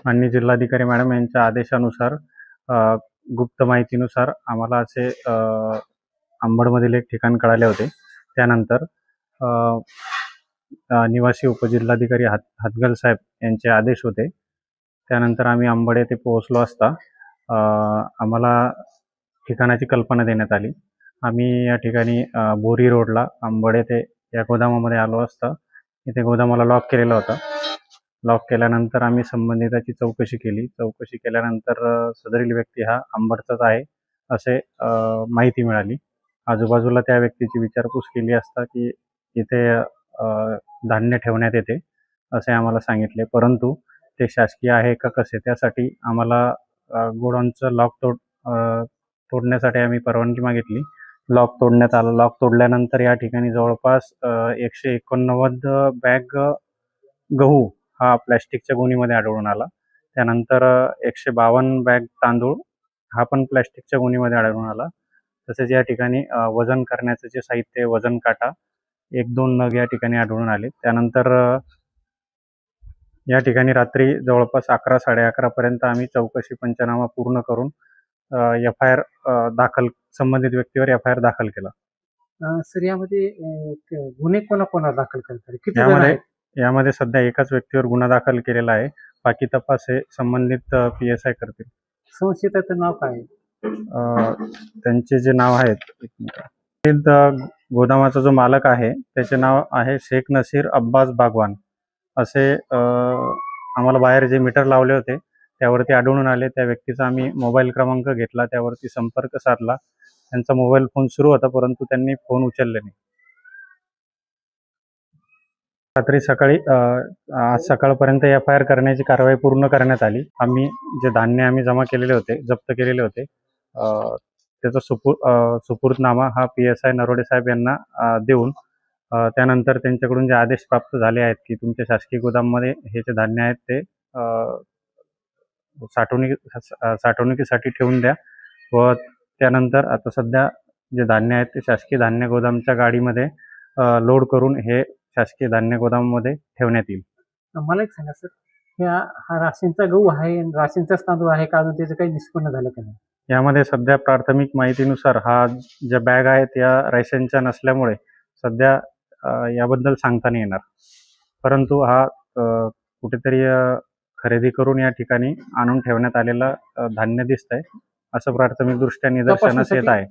माननीय जिल्हाधिकारी मॅडम यांच्या आदेशानुसार गुप्त माहितीनुसार आम्हाला असे अंबडमधील एक ठिकाण कळाले होते. त्यानंतर निवासी उपजिल्हाधिकारी हातगल साहेब यांचे आदेश होते. त्यानंतर आम्ही अंबड येथे पोहोचलो असता आम्हाला ठिकाणाची कल्पना देण्यात आली. आम्ही या ठिकाणी बोरी रोडला अंबड येथे या गोदामामध्ये आलो असता इथे गोदामाला लॉक केलेला होता. लॉक केल्यानंतर आम्ही संबंधिताची चौकशी केली. चौकशी केल्यानंतर सदरील व्यक्ती हा अंबडचाच आहे असे माहिती मिळाली. आजूबाजूला त्या व्यक्तीची विचारपूस केली असता की इथे धान्य ठेवण्यात येते असे आम्हाला सांगितले, परंतु ते शासकीय आहे का कसे त्यासाठी आम्हाला गोडाऊनचं लॉक तोडण्यासाठी आम्ही परवानगी मागितली. लॉक तोडण्यात आला. लॉक तोडल्यानंतर या ठिकाणी जवळपास 189 बॅग गहू हा प्लॅस्टिकच्या गोणीमध्ये आढळून आला. त्यानंतर 152 बॅग तांदूळ हा पण प्लॅस्टिकच्या गोणीमध्ये आढळून आला. तसेच या ठिकाणी वजन करण्याचं जे साहित्य वजन काटा 1-2 नग या ठिकाणी आढळून आले. त्यानंतर या ठिकाणी रात्री जवळपास 11-11:30 पर्यंत आम्ही चौकशी पंचनामा पूर्ण करून FIR दाखल संबंधित व्यक्तीवर FIR दाखल केला. सर यामध्ये गुन्हे कोणाकोणावर दाखल करतात? किती जण आहेत? यामध्ये सध्या एकाच व्यक्तीवर गुन्हा दाखल केलेला आहे. बाकी तपास हे संबंधित PSI करतील. संशयिताचं नाव काय आहे? त्यांचे जे नाव आहेत गोदामाचा जो मालक आहे त्याचे नाव आहे शेख नसीर अब्बास बागवान असे आम्हाला बाहेर जे मीटर लावले होते त्यावरती आढळून आले. त्या व्यक्तीचा आम्ही मोबाईल क्रमांक घेतला, त्यावरती संपर्क साधला. त्यांचा मोबाईल फोन सुरू होता परंतु त्यांनी फोन उचलले नाही. रात्री सकाळी आज सकाळपर्यंत FIR करण्याची कारवाई पूर्ण करण्यात आली. आम्ही जे धान्य आम्ही जमा केलेले होते, जप्त केलेले होते, त्याचा सुपूर्दनामा हा PSI नरोडे साहेब यांना देऊन त्यानंतर त्यांच्याकडून जे आदेश प्राप्त झाले आहेत की तुमच्या शासकीय गोदाममध्ये हे जे धान्य आहेत ते साठवणुकीसाठी ठेवून द्या व त्यानंतर आता सध्या जे धान्य आहेत ते शासकीय धान्य गोदामच्या गाडीमध्ये लोड करून हे शासकीय धान्य गोदामामध्ये ठेवण्यात येईल. मला एक सांगा सर, हा राशींचा गहू आहे, राशींचाच तांदूळ आहे का, अजून त्याचं काही निष्पन्न झालं का नाही? यामध्ये सध्या प्राथमिक माहितीनुसार हा ज्या बॅग आहेत या राशनच्या नसल्यामुळे सध्या याबद्दल सांगता नाही येणार, परंतु हा कुठेतरी खरेदी करून या ठिकाणी आणून ठेवण्यात आलेला धान्य दिसतंय असं प्राथमिक दृष्ट्या निदर्शनास येत आहे.